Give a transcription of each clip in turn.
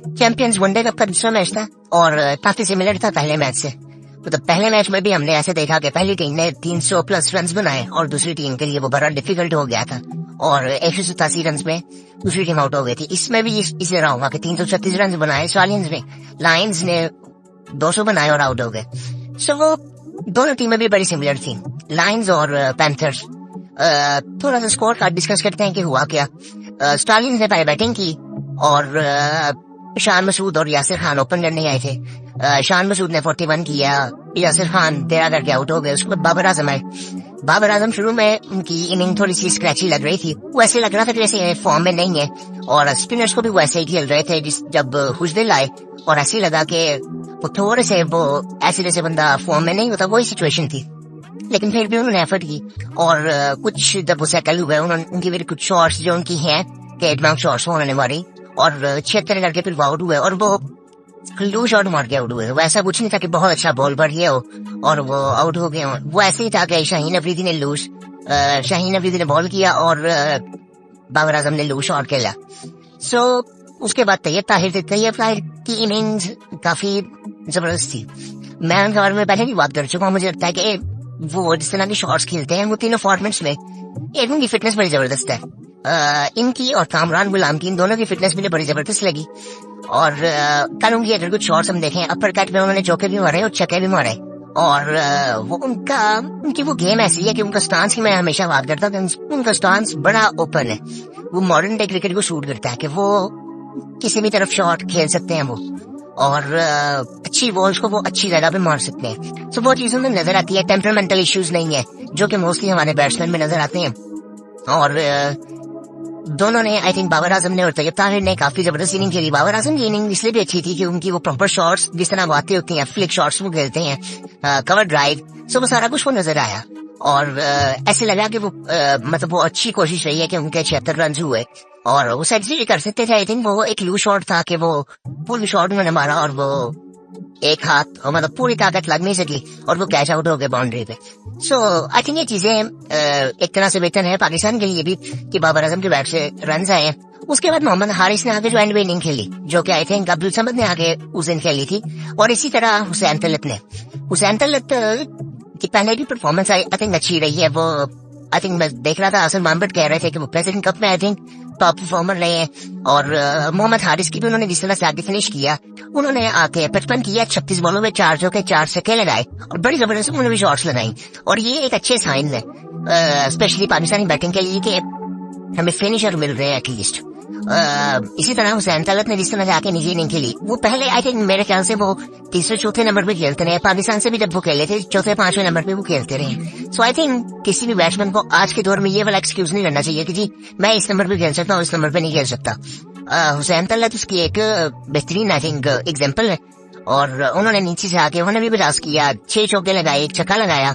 Champions one day cup का दूसरा match था और काफी सिमिलर था पहले मैच से। मतलब पहले मैच में भी हमने ऐसे देखा कि पहली टीम ने 300 प्लस रन बनाए और दूसरी टीम के लिए वो बड़ा डिफिकल्ट हो गया था और 187 रन में दूसरी टीम आउट हो गई थी। इसमें भी इसे रहा होगा कि 336 रन बनाए स्टालियंस ने, लायंस ने 200 बनाए और आउट हो गए। सो वो दोनों टीमें भी बड़ी सिमिलर थी, लायंस और पैंथर्स। थोड़ा सा स्कोर कार्ड डिस्कस करते हैं कि हुआ क्या। स्टालियंस ने पहले बैटिंग की और शान मसूद और यासिर खान ओपन करने आए थे। शान मसूद ने 41 किया, यासिर खान 13 करके आउट हो गए। उसके बाद बाबर आजम आए। बाबर आजम शुरू में उनकी इनिंग थोड़ी सी स्क्रैची लग रही थी, वैसे लग रहा था कि जैसे फॉर्म में नहीं है और स्पिनर्स को भी वैसे ही खेल रहे थे जब खुशदिल आए और ऐसे लगा कि वो थोड़े से वो ऐसे जैसे बंदा फॉर्म में नहीं होता, वही सिचुएशन थी। लेकिन फिर भी उन्होंने एफर्ट की और कुछ जब वो सेटल हुए उनकी फिर कुछ शॉट्स जो उनकी हैं कि एडवांस शॉट्स होने वाली और 76 करके फिर आउट हुए और वो लू शॉट मार के आउट हुए। वैसा कुछ नहीं था कि बहुत अच्छा बॉल पर हो और वो आउट हो गए। वो ऐसे ही था कि शाहीन अफरीदी ने बॉल किया और बाबर आजम ने लू शॉट खेला। सो उसके बाद तैयब ताहिर की इनिंग्स काफी जबरदस्त थी। मैं उनके बारे में पहले भी बात कर चुका हूँ। मुझे लगता है कि वो जिस तरह के शॉट्स खेलते हैं वो तीनों फॉर्मेट्स में एक उनकी फिटनेस बड़ी जबरदस्त है। इनकी और कामरान गुलाम की, इन दोनों की फिटनेस मुझे बड़ी जबरदस्त लगी। और कल उनकी अगर कुछ शॉट्स हम देखें, अपर कट में उन्होंने चौके भी मारे और छक्के भी मारे और वो उनकी वो गेम ऐसी है कि उनका स्टांस की मैं हमेशा बात करता हूँ कि उनका स्टांस बड़ा ओपन है। वो मॉडर्न डे क्रिकेट को सूट करता है कि वो किसी भी तरफ शॉट खेल सकते हैं वो और अच्छी बॉल्स को वो अच्छी जगह पे मार सकते हैं। सो वो चीजों में नजर आती है। टेम्परामेंटल इश्यूज नहीं है जो कि मोस्टली हमारे बैट्समैन में नजर आते हैं। और दोनों ने, आई थिंक बाबर आजम ने और तैयब ताहिर ने काफी जबरदस्त इनिंग खेली। बाबर आजम की इनिंग इसलिए भी अच्छी थी कि उनकी वो प्रॉपर शॉट्स जिस तरह बातें होती हैं, फ्लिक शॉट्स वो खेलते हैं, कवर ड्राइव, सो वो सारा कुछ वो नजर आया और ऐसे लगा कि वो मतलब वो अच्छी कोशिश रही है कि उनके 76 रन हुए और वो सेंचुरी कर सकते थे। आई थिंक वो एक लू शॉट था कि वो फुल शॉट उन्होंने मारा और वो एक हाथ मतलब पूरी ताकत लग नहीं सकी और वो कैच आउट हो गए बाउंड्री पे। सो आई थिंक ये चीजें एक तरह से बेहतर है पाकिस्तान के लिए भी कि बाबर आजम के बैट से रन आए। उसके बाद मोहम्मद हारिस ने आगे जो एंड में इनिंग खेली जो कि आई थिंक अब्दुल समद ने आगे उस दिन खेली थी और इसी तरह हुसैन तलत की पहले भी परफॉर्मेंस आई थिंक अच्छी रही है। वो आई थिंक मैं देख रहा था आसिम मामबट कह रहे थे कि वो प्रेसिडेंट कप में आई थिंक टॉप परफॉर्मर रहे हैं और मोहम्मद हारिस की भी उन्होंने जिस तरह से आगे फिनिश किया, उन्होंने आके 55 किया, 36 बॉलों में 4 चौके 4 छक्के लगाए और बड़ी जबरदस्त उन्होंने भी शॉट्स लगाई और ये एक अच्छे साइन है स्पेशली पाकिस्तानी बैटिंग के लिए कि हमें फिनिशर मिल रहे हैं एटलीस्ट। इसी तरह हुसैन तलत ने जिस तरह से आके निजी इनिंग खेली, वो पहले आई थिंक मेरे ख्याल से वो तीसरे चौथे नंबर पे खेलते रहे। पाकिस्तान से भी जब वो खेले थे चौथे पांचवें नंबर पे वो खेलते रहे। सो आई थिंक किसी भी बैट्समैन को आज के दौर में ये वाला एक्सक्यूज नहीं करना चाहिए कि जी मैं इस नंबर पे खेल सकता हूँ, इस नंबर पे नहीं खेल सकता। हुसैन तलत उसकी एक बेहतरीन आई थिंक एग्जाम्पल है और उन्होंने नीचे से आके उन्होंने भी बजाज किया, 6 चौके लगाए, 1 छक्का लगाया।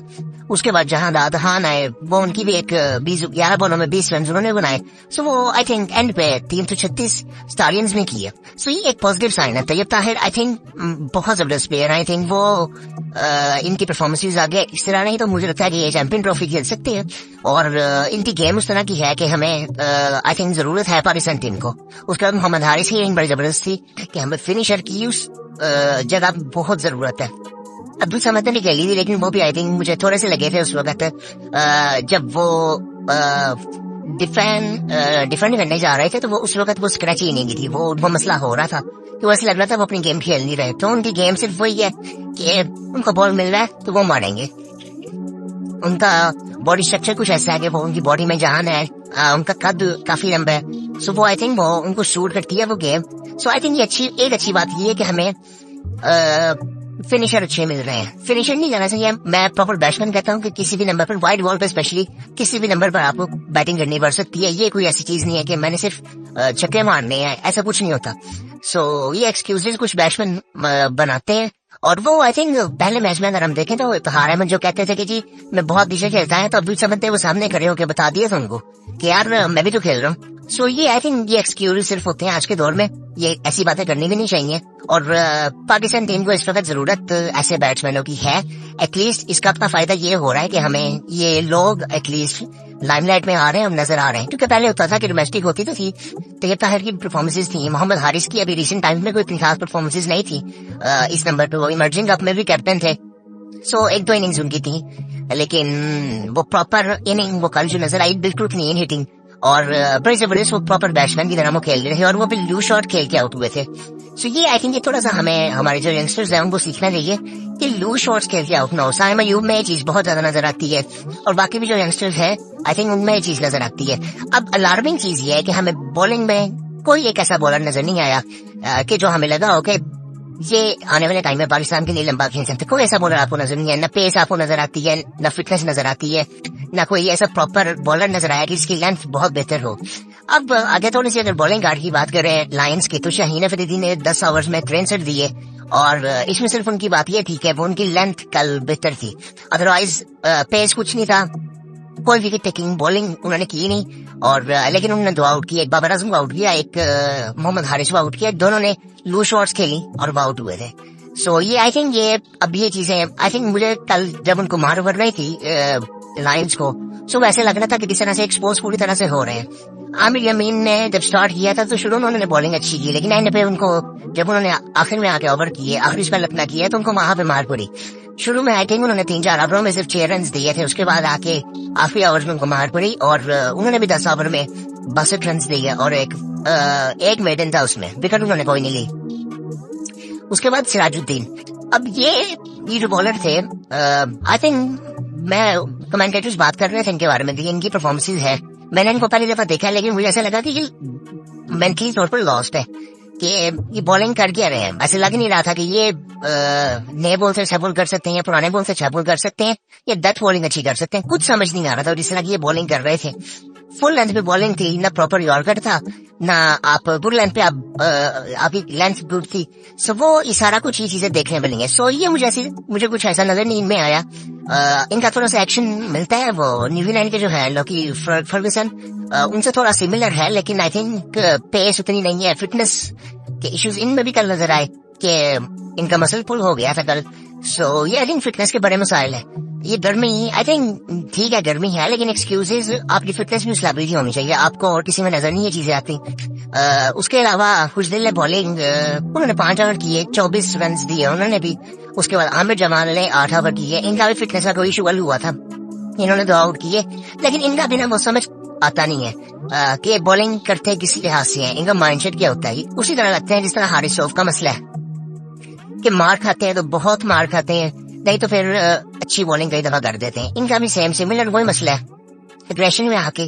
उसके बाद जहां दाद खान आए वो उनकी भी एक 11 बॉलों में 20 रन उन्होंने बनाए। सो वो आई थिंक एंड पे 336 स्टालियंस में किया। सो ये एक पॉजिटिव साइन है। तैयब ताहिर आई थिंक बहुत जबरदस्त प्लेयर, आई थिंक वो इनकी परफॉर्मेंसेज आगे इस तरह नहीं तो मुझे लगता है कि ये चैंपियन ट्रॉफी खेल सकते हैं और इनकी गेम उस तरह की है कि हमें आई थिंक जरूरत है पाकिस्तान टीम को। उसके बाद मोहम्मद हारिस की इनिंग बड़ी जबरदस्त थी कि हमें फिनिशर की उस जगह बहुत जरूरत है। अब्दुल समद ने भी खेली थी लेकिन वो भी आई थिंक मुझे थोड़े से लगे थे उस वक्त जब वो डिफेंड करने जा रहे थे तो वो उस वक्त वो स्क्रैची इनिंग थी, वो मसला हो रहा था कि वैसे लग रहा था वो अपनी गेम खेल नहीं रहे। तो उनकी गेम सिर्फ वही है कि उनको बॉल मिल रहा है तो वो मारेंगे। उनका बॉडी स्ट्रक्चर कुछ ऐसा है कि वो उनकी बॉडी में जान है, उनका कद काफी लंबा है। सो वो आई थिंक वो उनको शूट करती है वो गेम। सो आई थिंक ये एक अच्छी बात ये है कि हमें फिनिशर अच्छे मिल रहे हैं। फिनिशर नहीं जाना चाहिए, मैं प्रॉपर बैट्समैन कहता हूँ कि किसी भी नंबर पर वाइड बॉल पर स्पेशली किसी भी नंबर पर आपको बैटिंग करनी पड़ सकती है। ये कोई ऐसी चीज नहीं है कि मैंने सिर्फ छक्के मारने हैं, ऐसा कुछ नहीं होता। सो ये एक्सक्यूजेस कुछ बैट्समैन बनाते हैं और वो आई थिंक पहले मैच में अगर हम देखें तो इफ्तिखार अहमद जो कहते थे कि जी मैं बहुत पीछे खेलता है तो अब्दुल समद ने वो सामने खड़े होकर बता दिया था उनको कि यार मैं भी तो खेल रहा हूँ। सो ये आई थिंक ये एक्सक्यूज सिर्फ होते हैं आज के दौर में, ये ऐसी बातें करनी भी नहीं चाहिए। और पाकिस्तान टीम को इस वक्त जरूरत ऐसे बैट्समैनों की है। एटलीस्ट इसका अपना फायदा ये हो रहा है कि हमें ये लोग एटलीस्ट लाइमलाइट में आ रहे हैं, हम नजर आ रहे हैं। क्योंकि पहले होता था कि डोमेस्टिक होती तो थी, तैयब ताहिर की परफॉर्मेंसेज थी, मोहम्मद हारिस की अभी रिसेंट टाइम्स में कोई इतनी खास परफॉर्मेंसेज नहीं थी इस नंबर पे। वो इमर्जिंग कप में भी कैप्टन थे, सो एक दो इनिंग्स उनकी थी, लेकिन वो प्रॉपर इनिंग वो कल जो नजर आई बिल्कुल क्लीन हिटिंग और बड़े जबरदस्त वो प्रॉपर बैट्समैन की तरह वो खेल रहे थे और वो भी लूज शॉट खेल के आउट हुए थे। सो ये आई थिंक ये थोड़ा सा हमें हमारे जो यंगस्टर्स हैं उनको सीखना चाहिए कि लूज शॉट्स खेल के आउट ना हो। साइम अयूब में ये चीज बहुत ज्यादा नजर आती है और बाकी भी जो यंगस्टर्स हैं आई थिंक उनमें ये चीज नजर आती है। अब अलार्मिंग चीज ये है कि हमें बॉलिंग में कोई एक ऐसा बॉलर नजर नहीं आया कि जो हमें लगा हो कि ये आने वाले टाइम में पाकिस्तान के लिए लंबा खेल सकते। कोई ऐसा बॉलर आपको नजर नहीं है, न पेस आपको नजर आती है, न फिटनेस नजर आती है, न कोई ऐसा प्रॉपर बॉलर नजर आया कि जिसकी लेंथ बहुत बेहतर हो। अब आगे थोड़ी सी अगर बॉलिंग गार्ड की बात करें लायंस की, तो शाहीन अफरीदी ने 10 ओवर्स में 63 दिए और इसमें सिर्फ उनकी बात ये थी कि वो उनकी लेंथ कल बेहतर थी, अदरवाइज पेस कुछ नहीं था, कोई विकेट टेकिंग बॉलिंग उन्होंने की नहीं। और लेकिन उन्होंने 2 आउट किए, एक बाबर आजम को आउट किया, एक मोहम्मद हारिस को आउट किया, दोनों ने लूज शॉट्स खेली और वो आउट हुए थे। सो ये आई थिंक ये अब ये चीजें आई थिंक मुझे कल जब उनको मार ओवर रही थी लायंस को, सो वैसे लग रहा था कि किस तरह से एक्सपोज पूरी तरह से हो रहे हैं। आमिर यमीन ने जब स्टार्ट किया था तो शुरू में उन्होंने बॉलिंग अच्छी की, लेकिन एंड पे उनको जब उन्होंने आखिर में आके ओवर किए, आखिरी स्पेल अपना किया, तो उनको वहां पे मार पड़ी। शुरू में आई थिंक उन्होंने 3-4 ओवरों में सिर्फ 6 रन दिए थे, उसके बाद आके आखिरी ओवर में उनको मार पड़ी और उन्होंने भी 10 ओवर में 62 रन दिए और एक मेडन था, उसमें विकेट उन्होंने कोई नहीं ली। उसके बाद सिराजुद्दीन, अब ये जो बॉलर थे आई थिंक मैं कमेंटेटर्स बात कर रहे थे इनके बारे में, इनकी परफॉर्मेंसेज है, मैंने इनको पहली दफा देखा लेकिन मुझे ऐसा लगा कि ये मेंटली तौर पर लॉस्ट है कि ये बॉलिंग कर क्या रहे हैं। ऐसे लग नहीं रहा था कि ये नए बॉल से अच्छा बॉल कर सकते हैं या पुराने बॉल से अच्छा बॉल कर सकते हैं या डेथ बॉलिंग अच्छी कर सकते हैं, कुछ समझ नहीं आ रहा था। जिस तरह की ये बॉलिंग कर रहे थे, फुल लेंथ पे बॉलिंग थी, ना प्रॉपर यॉर्कर था, ना आप गुड लेंथ पे आपकी लेंथ गुड थी। सो वो इशारा कुछ ही चीजें देखने मिलेंगे। सो ये मुझे कुछ ऐसा नजर नहीं में आया। इनका थोड़ा सा एक्शन मिलता है, वो न्यूजीलैंड के जो है लॉकी फर्गुसन उनसे थोड़ा सिमिलर है, लेकिन आई थिंक पेस उतनी नहीं है, फिटनेस के इश्यूज इनमें भी कल नजर आए कि इनका मसल पुल हो गया था कल। सो ये आई थिंक फिटनेस के बड़े मसाइल है। ये गर्मी आई थिंक ठीक है, गर्मी है, लेकिन एक्सक्यूजेज आपकी फिटनेस भी उस लेवल की होनी चाहिए, आपको और किसी में नजर नहीं ये चीजें आती। उसके अलावा खुशदिल ने बॉलिंग उन्होंने 5 ओवर किए, 24 रन दिए उन्होंने भी। उसके बाद आमिर जमाल ने 8 ओवर किए, इनका भी फिटनेस का कोई इशू हुआ था, इन्होंने 2 आउट किए, लेकिन इनका बिना वो समझ आता नहीं है कि बॉलिंग करते किसी लिहाज से है, इनका माइंडसेट क्या होता है। उसी तरह लगते हैं जिस तरह हारिस रऊफ का मसला है कि मार खाते हैं तो बहुत मार खाते हैं, नहीं तो फिर अच्छी बॉलिंग कई दफा कर देते हैं। इनका भी सेम सिमिलर वही मसला है, एग्रेशन में आके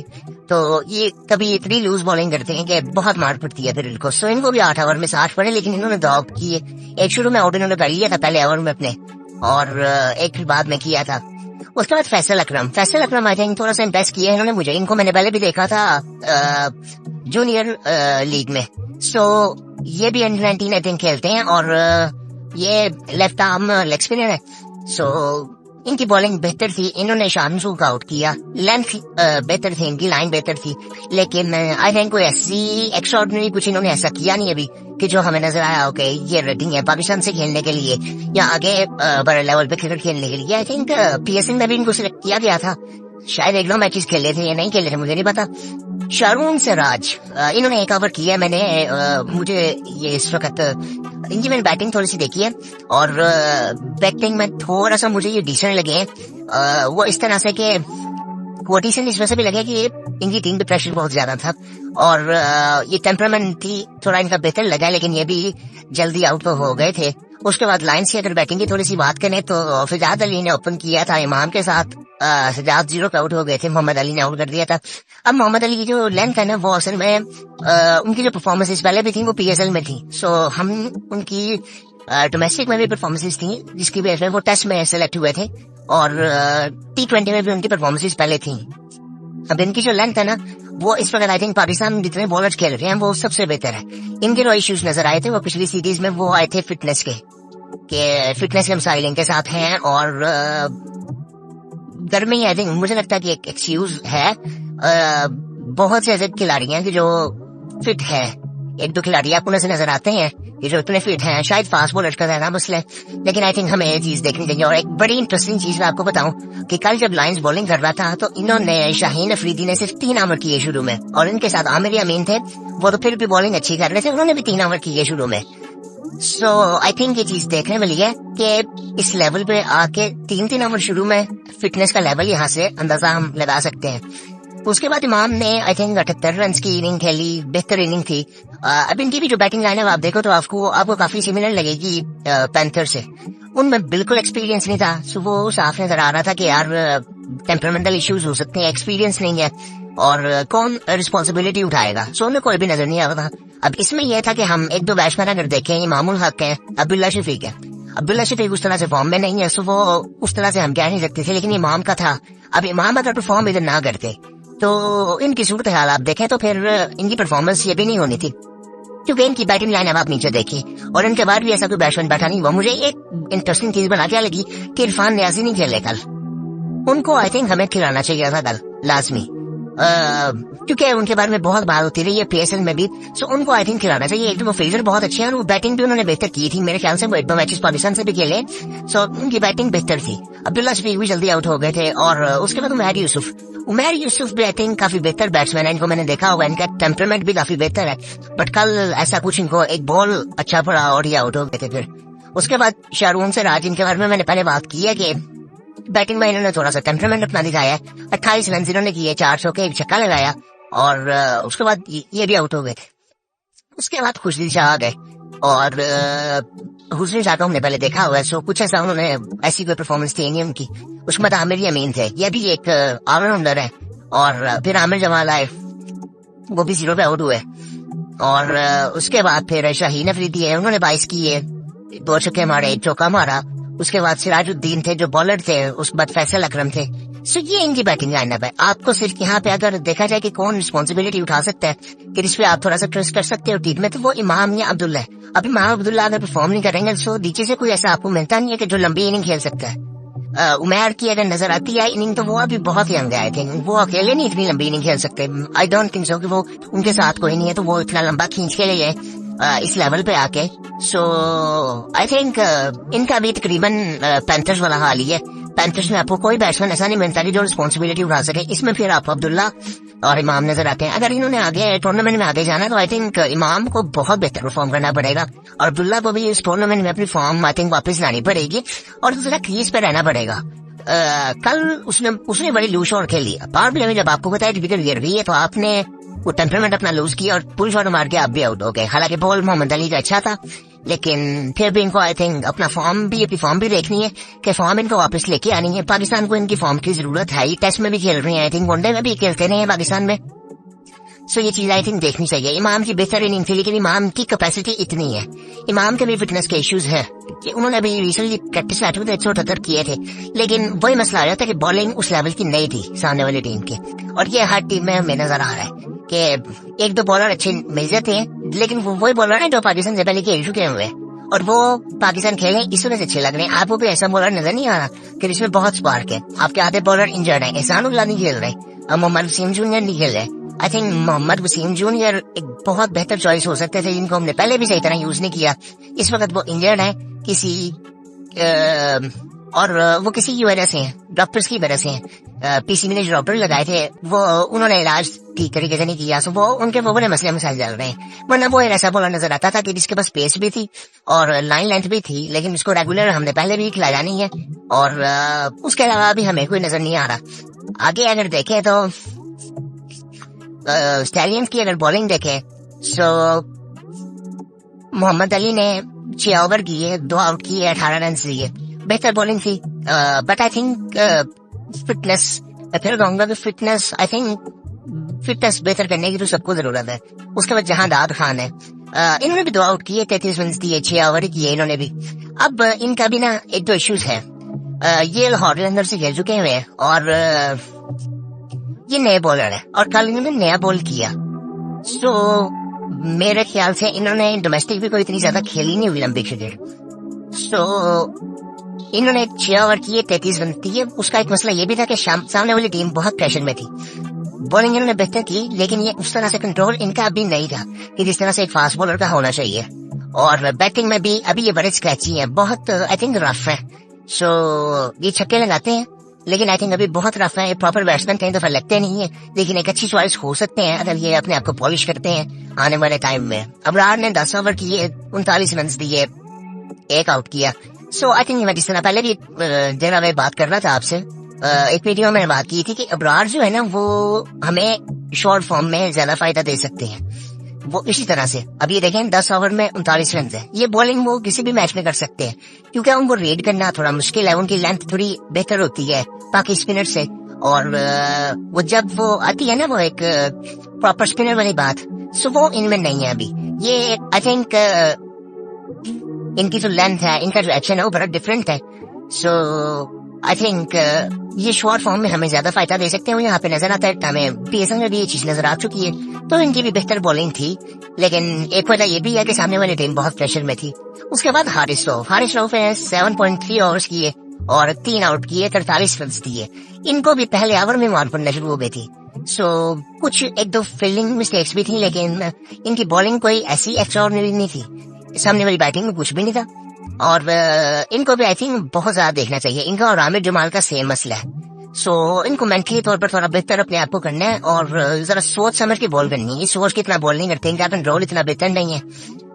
तो ये कभी इतनी लूज बॉलिंग करते हैं कि बहुत मार पड़ती है फिर इनको। सो इनको भी 8 ओवर में 60 पड़े, लेकिन इन्होंने 2 आउट किए। एक शुरू में आउट इन्होंने कर लिया था पहले ओवर में अपने, और एक फिर बाद में किया था। उसके बाद फैसल अकरम आई थिंक थोड़ा सा इम्प्रेस किया इन्होंने मुझे। इनको मैंने पहले भी देखा था जूनियर लीग में। सो ये भी अंडर 19 आई थिंक खेलते हैं और ये लेफ्ट आर्म लेग स्पिनर है। सो इनकी बॉलिंग बेहतर थी, इन्होंने शानसू का आउट किया, लेंथ बेहतर थी, इनकी लाइन बेहतर थी, लेकिन आई थिंक कोई ऐसी एक्स्ट्राऑर्डिनरी कुछ इन्होंने ऐसा किया नहीं अभी कि जो हमें नजर आया ओके ये रेटिंग है पाकिस्तान से खेलने के लिए या आगे बड़े लेवल पे क्रिकेट खेलने के लिए। आई थिंक पीएसएल में भी इनको सिलेक्ट किया गया था, शायद 1-2 मैचेस खेले थे या नहीं खेले थे मुझे नहीं पता। शारून सिराज इन्होंने 1 ओवर किया, मुझे ये इस वक्त इनकी मैंने बैटिंग थोड़ी सी देखी है और बैटिंग में थोड़ा सा मुझे ये डिसेंट लगे हैं। वो इस तरह से कि वो डिसेंट इस वजह से भी लगे कि इनकी टीम पे प्रेशर बहुत ज्यादा था और ये टेम्परामेंट थी थोड़ा इनका बेहतर लगा, लेकिन ये भी जल्दी आउट हो गए थे। उसके बाद लाइन्स की अगर बैटिंग की थोड़ी सी बात करें तो फिजाद अली ने ओपन किया था इमाम के साथ, सजाद 0 पे आउट हो गए थे, मोहम्मद अली ने आउट कर दिया था। अब मोहम्मद अली की जो लेंथ है ना वो असल में उनकी जो परफॉर्मेंसेस पहले भी थी वो पीएसएल में थी। सो हम उनकी डोमेस्टिक में भी परफॉर्मेंसेस थी जिसकी वजह से वो टेस्ट में सेलेक्ट हुए थे और T20 में भी उनकी परफॉर्मेंसेस पहले थी। अब इनकी जो लेंथ है ना वो इस वक्त आई थिंक पाकिस्तान में जितने बॉलर्स खेल रहे हैं वो सबसे बेहतर है। इनके जो इश्यूज नजर आए थे वो पिछली सीरीज में वो आए थे फिटनेस के मसाइल इनके साथ हैं और गर्मी आई थिंक मुझे लगता है कि एक एक्सक्यूज है। बहुत से ऐसे खिलाड़ी हैं कि जो फिट है। एक दो खिलाड़ी आपको नजर आते हैं ये जो इतने फिट हैं, शायद फास्ट बॉलर का ज्यादा मसला है, लेकिन आई थिंक हमें ये चीज देखनी चाहिए। और एक बड़ी इंटरेस्टिंग चीज मैं आपको बताऊं कि कल जब लायंस बॉलिंग कर रहा था तो इन्होंने शाहीन अफरीदी ने सिर्फ 3 ओवर किए शुरू में, और इनके साथ आमिर यामीन थे, वो तो फिर भी बॉलिंग अच्छी कर रहे थे, उन्होंने भी 3 ओवर किए शुरू में। सो आई थिंक ये चीज देखने मिली है कि इस लेवल पे आके 3 ओवर शुरू में फिटनेस का लेवल यहाँ से अंदाजा हम लगा सकते हैं। उसके बाद इमाम ने आई थिंक 78 रन की इनिंग खेली, बेहतर इनिंग थी। अब इनकी भी जो बैटिंग लाइन है आप देखो तो आपको काफी सिमिलर लगेगी पैंथर से। उनमें बिल्कुल एक्सपीरियंस नहीं था, सो वो साफ नजर आ रहा था कि यार टेम्परामेंटल इश्यूज हो सकते हैं, एक्सपीरियंस नहीं है और कौन रिस्पॉन्सिबिलिटी उठाएगा। सो उन्हें कोई भी नजर नहीं आ रहा था। अब इसमें यह था कि हम एक दो बैट्समैन अगर देखें, इमामुल हक है, अब्दुल्ला शफीक है। अब्दुल्ला शफीक उस तरह से फॉर्म में नहीं है, सो वो उस तरह से हम कह नहीं सकते थे, लेकिन इमाम का था। अब इमाम अगर परफॉर्म इधर ना करते तो इनकी सूरत हाल आप देखें तो फिर इनकी परफॉर्मेंस ये भी नहीं होनी थी, क्योंकि इनकी बैटिंग लाइन अब आप नीचे देखिए और इनके बाद भी ऐसा कोई बैट्समैन बैठा नहीं हुआ। मुझे एक इंटरेस्टिंग चीज बना क्या लगी कि इरफान न्याजी नहीं खेले कल। उनको आई थिंक हमें खिलाना चाहिए था कल लाजमी, क्योंकि उनके बारे में बहुत बात होती रही है पीएसएल में भी। सो उनको आई थिंक खिलाना चाहिए। एक तो वो फील्डर बहुत अच्छे हैं और वो बैटिंग भी उन्होंने बेहतर की थी, मेरे ख्याल से वो एक दो मैचेस पाकिस्तान से भी खेले, सो उनकी बैटिंग बेहतर थी। अब्दुल्ला शफीक भी जल्दी आउट हो गए थे और उसके बाद उमैर यूसुफ भी आई थिंक काफी बेहतर बैट्समैन है, इनको मैंने देखा होगा, इनका टेम्परामेंट भी काफी बेहतर है, बट कल ऐसा कुछ इनको एक बॉल अच्छा पड़ा और ये आउट हो गए थे। फिर उसके बाद शाहरुन से राज, इनके बारे में मैंने पहले बात की है कि बैटिंग में इन्होंने थोड़ा सा टेम्परामेंट अपना दिखाया है। 28 रन इन्होंने किए, 4 चौके, एक छक्का लगाया और उसके बाद ये भी आउट हो गए थे। उसके बाद खुशदिल शाह आ गए और खुशदिल शाह को हमने पहले देखा हुआ है, सो कुछ ऐसा उन्होंने ऐसी कोई परफॉर्मेंस थी नहीं उनकी। उसके बाद आमिर यामीन थे, ये भी एक ऑलराउंडर है। और फिर आमिर जमाल आए, वो भी 0 पे आउट हुए। और उसके बाद फिर शाहीन अफरीदी है, उन्होंने 22 किए, 2 छक्के मारे, 1 चौका मारा। उसके बाद सिराजुद्दीन थे जो बॉलर थे, उसके बाद फैसल अकरम थे। सो ये इनकी बैटिंग लाइनअप है। आपको सिर्फ यहाँ पे अगर देखा जाए कि कौन रिस्पॉन्सिबिलिटी उठा सकता है कि जिस पे आप थोड़ा सा ट्रस्ट कर सकते हो टीम में, तो वो इमाम या अब्दुल्ला है। अब इमाम अब्दुल्ला अगर परफॉर्म नहीं करेंगे तो नीचे से कोई ऐसा आपको मिलता नहीं है कि जो लंबी इनिंग खेल सकता है। उमैर की अगर नजर आती है इनिंग तो वो अभी बहुत यंग है, आई थिंक वो अकेले नहीं इतनी लंबी इनिंग खेल सकते। आई डोंट थिंक सो कि वो उनके साथ कोई नहीं है तो वो इतना लंबा खींच के लिए इस लेवल पे आके। सो आई थिंक इनका भी तकरीबन पैंथर्स वाला हाल ही है। पैंथर्स में आपको कोई बैट्समैन ऐसा नहीं मिलता जो रिस्पॉन्सिबिलिटी उठा सके। इसमें फिर आपको अब्दुल्ला और इमाम नजर आते हैं। अगर इन्होंने आगे टूर्नामेंट में आगे जाना तो आई थिंक इमाम को बहुत बेहतर परफॉर्म करना पड़ेगा और अब्दुल्ला को भी इस टूर्नामेंट में अपनी फॉर्म आई थिंक वापस लानी पड़ेगी और दूसरा क्रीज पे रहना पड़ेगा। कल उसने बड़ी लूज शॉट खेली। पावर प्ले में जब आपको बताया कि विकेट गिर रही है तो आपने वो टेम्परामेंट अपना लूज किया और पुल शॉट मार के आप भी आउट हो गए। हालांकि बॉल मोहम्मद अली का अच्छा था, लेकिन फिर भी इनको आई थिंक अपनी फॉर्म भी देखनी है कि फॉर्म इनको वापस लेके आनी है। पाकिस्तान को इनकी फॉर्म की जरूरत है। टेस्ट में भी खेल रहे हैं, आई थिंक वनडे में भी खेलते रहे हैं पाकिस्तान में। सो ये चीज आई थिंक देखनी चाहिए। इमाम की बेहतर इनिंग थी, लेकिन इमाम की कैपेसिटी इतनी है। इमाम के भी फिटनेस के इश्यूज है कि उन्होंने अभी रिसेंटली प्रैक्टिस मैच में 178 किए थे, लेकिन वही मसला आ जाता है कि बॉलिंग उस लेवल की नहीं थी सामने वाली टीम की। और ये हर टीम में हमें नजर आ रहा है कि एक दो बॉलर अच्छे मेजर थे, लेकिन वो वही बॉलर है जो पाकिस्तान से पहले खेल चुके हुए और वो पाकिस्तान खेले इस वजह से अच्छे लग रहे हैं। आपको भी ऐसा बॉलर नजर नहीं आ रहा कि जिसमें बहुत स्पार्क है। आपके आधे बॉलर इंजर्ड है, एहसानुल्लाह नहीं खेल रहे, मोहम्मद वसीम जूनियर नहीं खेल रहे। I think Mohammad Wasim junior एक बहुत बेहतर चॉइस हो सकते थे, जिनको हमने पहले भी सही तरह यूज नहीं किया। इस वक्त वो इंजर्ड है किसी और वो किसी की वजह से है, डॉक्टर्स की वजह से है। पीसीबी ने जो डॉक्टर लगाए थे वो उन्होंने इलाज ठीक तरीके से नहीं किया, सो वो उनके वो बड़े मसले मसाइल चल रहे हैं। वरना वो ऐसा बॉलर नजर आता था कि जिसके पास पेस भी थी और लाइन लेंथ भी थी, लेकिन उसको रेगुलर हमने पहले भी खिलाया नहीं है और उसके अलावा भी हमें कोई नजर नहीं आ रहा। आगे अगर देखें तो स्टैलियंस की अगर बॉलिंग देखें सो मोहम्मद अली ने 6 ओवर किए, 2 आउट किए, 18 रन दिए, बेहतर बॉलिंग थी। बट आई थिंक फिटनेस, फिर कहूंगा कि फिटनेस आई थिंक फिटनेस बेहतर करने की तो सबको जरूरत है। उसके बाद जहांदाद खान है, इन्होंने भी 2 आउट किए, 33 रन दिए, 6 ओवर किए इन्होंने भी। अब इनका भी ना एक दो इश्यूज है। ये लाहौर के अंदर से खेल चुके हुए हैं और ये नए बॉलर है और कल इन्होंने नया बॉल किया। सो मेरे ख्याल से इन्होंने डोमेस्टिक भी कोई इतनी ज्यादा खेली नहीं हुई लंबी क्रिकेट। सो इन्होंने 6 ओवर किए, 33 रन दिए। उसका एक मसला ये भी था कि सामने वाली टीम बहुत प्रेशर में थी, बॉलिंग इन्होंने बेहतर की, लेकिन ये उस तरह से कंट्रोल इनका अभी नहीं था कि जिस तरह से एक फास्ट बॉलर का होना चाहिए। और बैटिंग में भी अभी ये बड़े स्क्रैची हैं, बहुत आई थिंक रफ है। सो ये छक्के लगाते हैं, लेकिन आई थिंक अभी बहुत रफ है। प्रॉपर बैट्समैन कई दफा लगते नहीं है, लेकिन एक अच्छी चॉइस हो सकते हैं अगर ये अपने आप को पॉलिश करते हैं आने वाले टाइम में। अबरार ने 10 ओवर किए, 39 रन दिए, एक आउट किया। सो आई थिंक मैं जिस तरह पहले भी दिन में बात कर रहा था आपसे, एक वीडियो में बात की थी कि अबरार जो है ना वो हमें शॉर्ट फॉर्म में ज्यादा फायदा दे सकते हैं। वो इसी तरह से अब ये देखें 10 ओवर में 39 रन है। ये बॉलिंग वो किसी भी मैच में कर सकते हैं, क्योंकि उनको रेड करना थोड़ा मुश्किल है। उनकी लेंथ थोड़ी बेहतर होती है बाकी स्पिनर से, और वो जब वो आती है ना वो एक प्रॉपर स्पिनर वाली बात, सो वो इनमें नहीं है अभी। ये आई थिंक इनकी जो लेंथ है, इनका जो एक्शन है वो बड़ा डिफरेंट है। सो आई थिंक ये शॉर्ट फॉर्म में हमें ज्यादा फायदा दे सकते हैं। यहाँ पे नजर आता है, हमें पीएसएल में भी ये चीज नजर आ चुकी है, तो इनकी भी बेहतर बॉलिंग थी। लेकिन एक वजह ये भी है कि सामने वाली टीम बहुत प्रेशर में थी। उसके बाद हारिस रऊफ ने 7.3 ओवर्स किए और 3 आउट किए, 43 रन दिए। इनको भी पहले ओवर में मार पड़ना शुरू हो गई थी। सो कुछ एक दो फील्डिंग मिस्टेक्स भी थी, लेकिन इनकी बॉलिंग कोई ऐसी एक्स्ट्राऑर्डिनरी नहीं थी। सामने वाली बैटिंग में कुछ भी नहीं था। और इनको भी आई थिंक बहुत ज्यादा देखना चाहिए। इनका और आमिर जमाल का सेम मसला है। सो इनको मेंटली तौर पर थोड़ा बेहतर अपने आप को करना है और जरा सोच समझ के बॉल करनी है। सोच के इतना बॉल नहीं करते, इनका कंट्रोल इतना बेहतर नहीं है।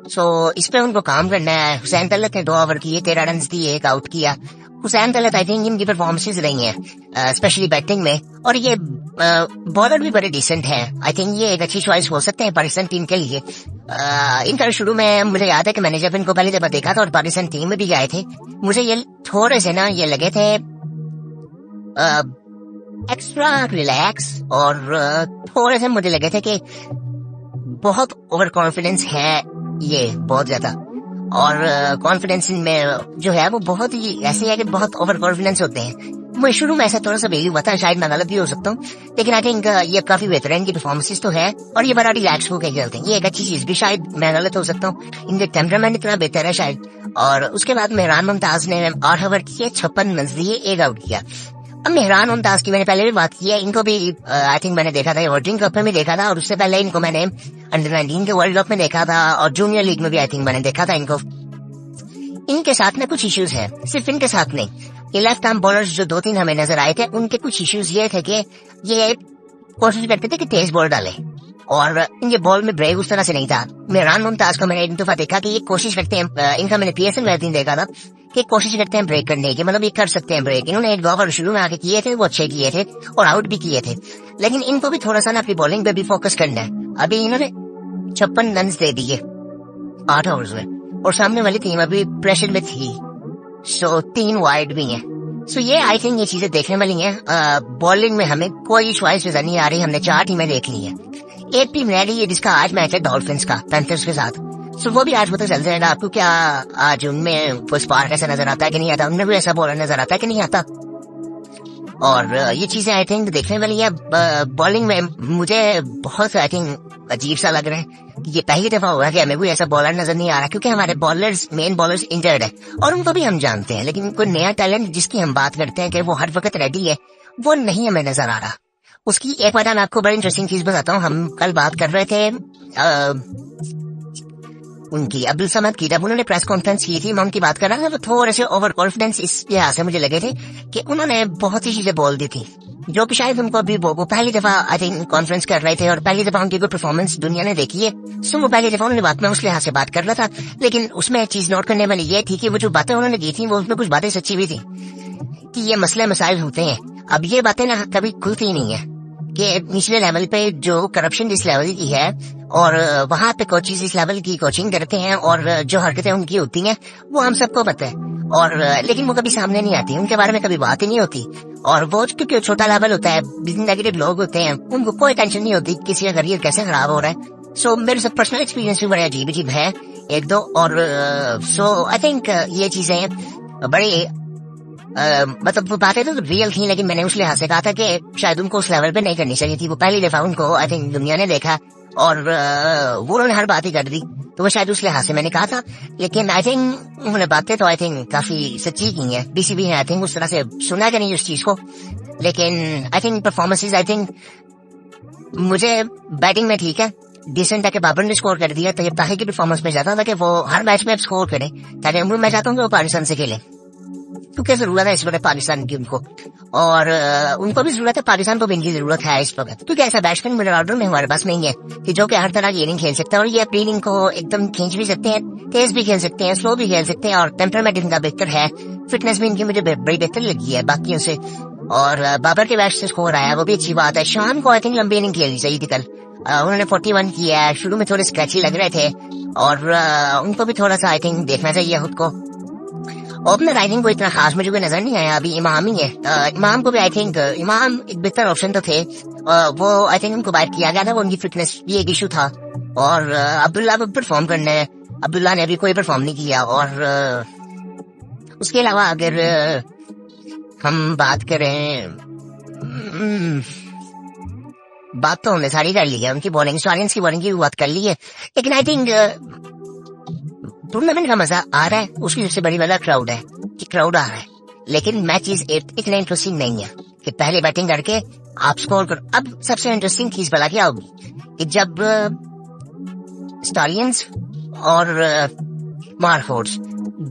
सो इस पे उनको काम करना है। हुसैन तलत ने 2 ओवर किए, 13 रन दिए, 1 आउट किया। हुसैन तलत आई थिंक इनकी परफॉर्मेंसेज रही हैं स्पेशली बैटिंग में, और ये बॉलर भी बड़े डिसेंट है। आई थिंक ये एक अच्छी चॉइस हो सकते हैं पाकिस्तान टीम के लिए। इनका शुरू में मुझे याद है कि मैंने जब इनको पहली दफा देखा था और पाकिस्तान टीम में भी गए थे, मुझे ये थोड़े से ना ये लगे थे एक्स्ट्रा रिलैक्स, और थोड़े से मुझे लगे थे कि बहुत ओवर कॉन्फिडेंस है ये, बहुत ज्यादा। और कॉन्फिडेंस में जो है वो बहुत ही ऐसे है कि बहुत ओवर कॉन्फिडेंस होते हैं। मैं शुरू में ऐसा थोड़ा सा बेली हुआ था, शायद मैं गलत भी हो सकता हूँ, लेकिन आई थिंक ये काफी बेहतर है। इनकी परफॉर्मेंसेस तो है और ये बड़ा रिलैक्स होकर खेलते हैं, ये एक अच्छी चीज भी। शायद मैं गलत हो सकता हूँ, इनके टेम्परामेंट इतना बेहतर है शायद। और उसके बाद मेहरान मुमताज ने 8 ओवर किए, 56 रन दिए, 1 आउट किया। अब मेहरान मुमताज की मैंने पहले भी बात की है। इनको भी आई थिंक मैंने देखा था, वर्ल्ड कप में भी देखा था, और उससे पहले इनको मैंने अंडर 19 के वर्ल्ड कप में देखा था, और जूनियर लीग में भी आई थिंक मैंने देखा था इनको। इनके साथ में कुछ इश्यूज हैं, सिर्फ इनके साथ नहीं। ये लेफ्ट आर्म बॉलर्स जो 2-3 हमें नजर आए थे, उनके कुछ इश्यूज ये थे कि ये कोशिश करते थे कि तेज बॉल डाले, और इनके बॉल में ब्रेक उस तरह से नहीं था। मेहरान मुमताज को मैंने एक दफा देखा कि ये कोशिश करते हैं, इनका मैंने पीएसएल में दिन देखा था कि कोशिश करते हैं ब्रेक करने की, मतलब ये कर सकते हैं ब्रेक। इन्होंने 1 ओवर शुरू में आके किए थे, वो अच्छे किए थे और आउट भी किए थे। लेकिन इनको भी थोड़ा सा ना अपनी बॉलिंग पे भी फोकस करना है। अभी इन्होंने 56 रन दे दिए 8 ओवर्स में, और सामने वाली टीम अभी प्रेशर में थी। सो 3 वाइड भी हैं। सो ये आई थिंक ये चीजें देखने वाली हैं। बॉलिंग में हमें कोई च्वाइस नजर नहीं आ रही। हमने 4 टीमें देख ली हैं। एक टीम रह रही है जिसका आज मैच है डॉल्फिन्स का, पैंथर्स के साथ। सो वो भी आज पता चल जाएगा आपको क्या आज उनमें कोई स्पार्क ऐसा नजर आता है कि नहीं आता, उनमें भी ऐसा बॉलर नजर आता है कि नहीं आता। और ये चीजें आई थिंक देखने वाली है। बॉलिंग में मुझे बहुत आई थिंक अजीब सा लग रहा है कि ये पहली दफा हुआ है कि हमें कोई ऐसा बॉलर नजर नहीं आ रहा, क्योंकि हमारे बॉलर्स मेन बॉलर्स इंजर्ड है और उनको भी हम जानते हैं। लेकिन कोई नया टैलेंट जिसकी हम बात करते हैं कि वो हर वक्त रेडी है, वो नहीं हमें नजर आ रहा। उसकी एक बात मैं आपको बड़ी इंटरेस्टिंग चीज बताता हूँ। हम कल बात कर रहे थे उनकी अब्दुल समद की, जब उन्होंने प्रेस कॉन्फ्रेंस की थी, मैं उनकी बात कर रहा था, तो थोड़े से ओवर कॉन्फिडेंस इस लिहाज से मुझे लगे थे कि उन्होंने बहुत सी चीजें बोल दी थी जो कि शायद उनको अभी वो पहली दफा आई थिंक कॉन्फ्रेंस कर रहे थे और पहली दफा उनकी कोई परफॉर्मेंस दुनिया ने देखी है। सो वो पहली दफा उन्होंने बात में उस लिहाज से बात कर रहा था, लेकिन उसमें एक चीज नोट करने वाली ये थी कि वो जो बातें उन्होंने की थी वो उसमें कुछ बातें सच्ची भी थी कि ये मसले मसाइल होते हैं। अब ये बातें ना कभी खुलती नहीं है कि निचले लेवल पे जो करप्शन जिस लेवल की है और वहाँ पे कोचेज इस लेवल की कोचिंग करते हैं और जो हरकतें उनकी होती हैं वो हम सबको पता है, और लेकिन वो कभी सामने नहीं आती, उनके बारे में कभी बात ही नहीं होती। और वो क्योंकि छोटा लेवल होता है, नेगेटिव लोग होते हैं, उनको कोई टेंशन नहीं होती किसी का करियर कैसे खराब हो रहा है। सो मेरे सब पर्सनल एक्सपीरियंस भी बड़े अजीब अजीब है एक दो, और सो आई थिंक ये चीजें बड़ी मतलब बातें तो रियल थी, लेकिन मैंने उस लिहाज से कहा था कि शायद उनको उस लेवल पे नहीं करनी चाहिए थी। वो पहली दफा उनको आई थिंक दुनिया ने देखा और वो उन्होंने हर बात ही कर दी, तो वो शायद उस लिहाज से मैंने कहा था। लेकिन आई थिंक उन्होंने बातें तो आई थिंक काफी सच्ची की हैं। बीसीबी ने आई थिंक उस तरह से सुना कि नहीं उस चीज को, लेकिन I think performances I think मुझे बैटिंग में ठीक है, डिसेंट है कि बाबर ने स्कोर कर दिया, तैयब ताहिर की परफॉर्मेंस में जाता था कि वो हर मैच में स्कोर करे, ताकि मैं चाहता हूँ कि वो पाकिस्तान से खेले, क्योंकि जरूरत है इस वक्त पाकिस्तान की उनको, और उनको भी जरूरत है, पाकिस्तान को भी इनकी जरूरत है इस वक्त, क्योंकि ऐसा बैट्समैन मिडल ऑर्डर में हमारे पास नहीं है कि जो कि हर तरह की इनिंग खेल सकता है, और ये अपनी इनिंग को एकदम खींच भी सकते हैं, तेज भी खेल सकते हैं, स्लो भी खेल सकते हैं, और टेम्परामेंट इनका बेहतर है, फिटनेस भी इनकी मुझे बड़ी बेहतर लगी है बाकियों से। और बाबर के बैट से स्कोर आया, वो भी अच्छी बात है। शान को आई थिंक लंबी इनिंग खेलनी चाहिए थी कल, उन्होंने 41 किया है, शुरू में थोड़े स्क्रैची लग रहे थे, और उनको भी थोड़ा सा आई थिंक देखना चाहिए खुद को। ओपनर आई थिंक को इतना खास मुझे कोई नजर नहीं आया, अभी इमाम ही है, इमाम को भी आई थिंक इमाम एक बेहतर ऑप्शन तो थे, वो आई थिंक उनको बाहर किया गया था, वो उनकी फिटनेस भी एक इशू था, और अब्दुल्ला परफॉर्म करने, अब्दुल्ला ने अभी कोई परफॉर्म नहीं किया। और उसके अलावा अगर हम बात करें, बात तो हमने सारी कर ली है, उनकी बॉलिंग, स्टालियंस की बॉलिंग की बात कर ली है, लेकिन आई थिंक टूर्नामेंट का मजा आ रहा है, उसकी सबसे बड़ी वजह क्राउड है कि क्राउड आ रहा है, लेकिन मैचेस इतना इंटरेस्टिंग नहीं है कि पहले बैटिंग करके आप स्कोर करो। अब सबसे इंटरेस्टिंग चीज भला क्या होगी कि जब स्टालियंस और मारफोर्ड्स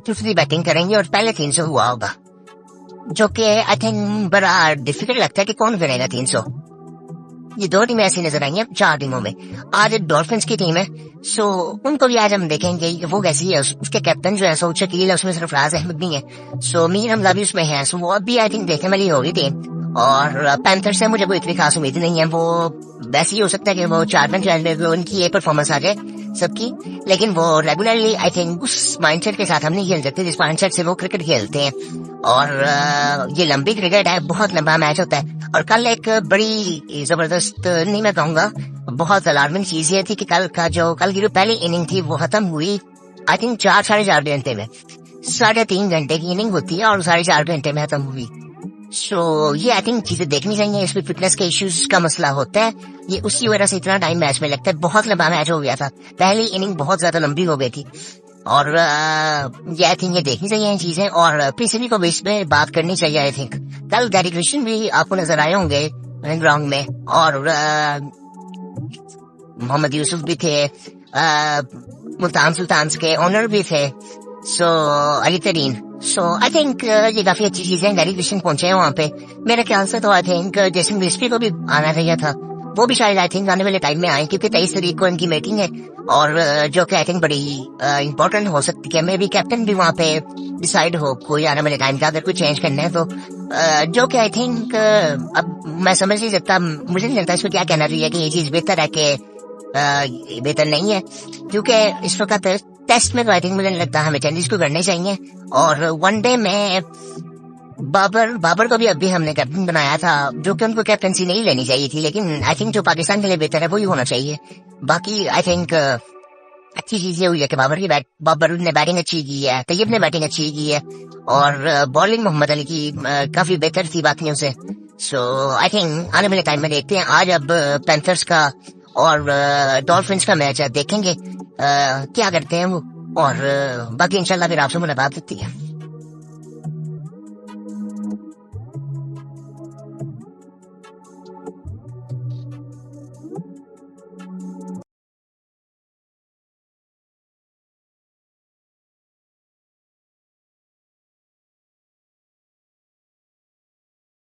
दूसरी बैटिंग करेंगे और पहले 300 हुआ होगा, जो कि आई थिंक बड़ा डिफिकल्ट लगता है कि कौन करेगा 300। ये दो टीमें ऐसी नजर आई हैं 4 टीमों में। आज डॉल्फिन्स की टीम है, सो उनको भी आज हम देखेंगे वो कैसी है। उसके कैप्टन जो है सो शकील है, उसमें सिर्फ राज अहमद नहीं है, सो मीर हमला भी उसमें है, सो वो अभी आई थिंक देखने वाली होगी टीम। और पैंथर से मुझे कोई इतनी खास उम्मीद नहीं है, वो वैसे ही हो सकता है कि वो 4-5 में उनकी ये परफॉर्मेंस आ जाए सबकी, लेकिन वो रेगुलरली आई थिंक उस माइंडसेट के साथ हम नहीं खेल सकते जिस माइंडसेट से वो क्रिकेट खेलते हैं। और ये लंबी क्रिकेट है, बहुत लंबा मैच होता है। और कल एक बड़ी जबरदस्त नहीं मैं कहूंगा, बहुत अलार्मिंग चीज ये थी कि कल की जो पहली इनिंग थी वो खत्म हुई आई थिंक 4-4.5 घंटे में। 3.5 घंटे की इनिंग होती है और 4.5 घंटे में खत्म हुई। सो ये आई थिंक चीजें देखनी चाहिए। इसमें फिटनेस के इश्यूज का मसला होता है, ये उसी वजह से इतना टाइम मैच में लगता है। बहुत लंबा मैच हो गया था, पहली इनिंग बहुत ज्यादा लंबी हो गई थी, और ये आई थिंक ये देखनी चाहिए इन चीजें। और पीसीबी को भी इसमें बात करनी चाहिए। आई थिंक कल गैरी क्रिश्चियन भी आपको नजर आए होंगे ग्राउंड में, और मोहम्मद यूसुफ भी थे, मुल्तान सुल्तान के ओनर भी थे, सो अली तरीन। सो आई थिंक ये काफी अच्छी चीजें, गैरी क्रिश्चियन पहुंचे हैं वहाँ पे। मेरे ख्याल से तो आई थिंक जेसन विस्पी को भी आना चाहिए था, वो भी शायद आई थिंक आने वाले टाइम में आए, क्योंकि 23 तारीख को इनकी मीटिंग है, और जो कि आई थिंक बड़ी इंपॉर्टेंट हो सकती है। मे भी कैप्टन भी वहाँ पे डिसाइड हो कोई आने वाले टाइम का, अगर कोई चेंज करना है तो, जो कि आई थिंक अब मैं समझ नहीं सकता, मुझे नहीं लगता इसको क्या कहना चाहिए कि ये चीज बेहतर है कि बेहतर नहीं है, क्योंकि इस वक्त टेस्ट में तो आई थिंक मुझे नहीं लगता हमें चेंजेस को करने चाहिए। और वनडे में बाबर को भी अभी हमने कैप्टन बनाया था, जो कि उनको कैप्टनसी नहीं लेनी चाहिए थी, लेकिन आई थिंक जो पाकिस्तान के लिए बेहतर है वही होना चाहिए। बाकी आई थिंक अच्छी चीज ये हुई है कि बाबर ने बैटिंग अच्छी की है, तैयब ने बैटिंग अच्छी की है, और बॉलिंग मोहम्मद अली की काफी बेहतर थी बाकियों से। सो आई थिंक आने वाले टाइम में देखते हैं। आज अब पैंथर्स का और डॉल्फिन्स का मैच है, देखेंगे क्या करते हैं वो, और बाकी इंशाल्लाह फिर आपसे मुलाकात होती है।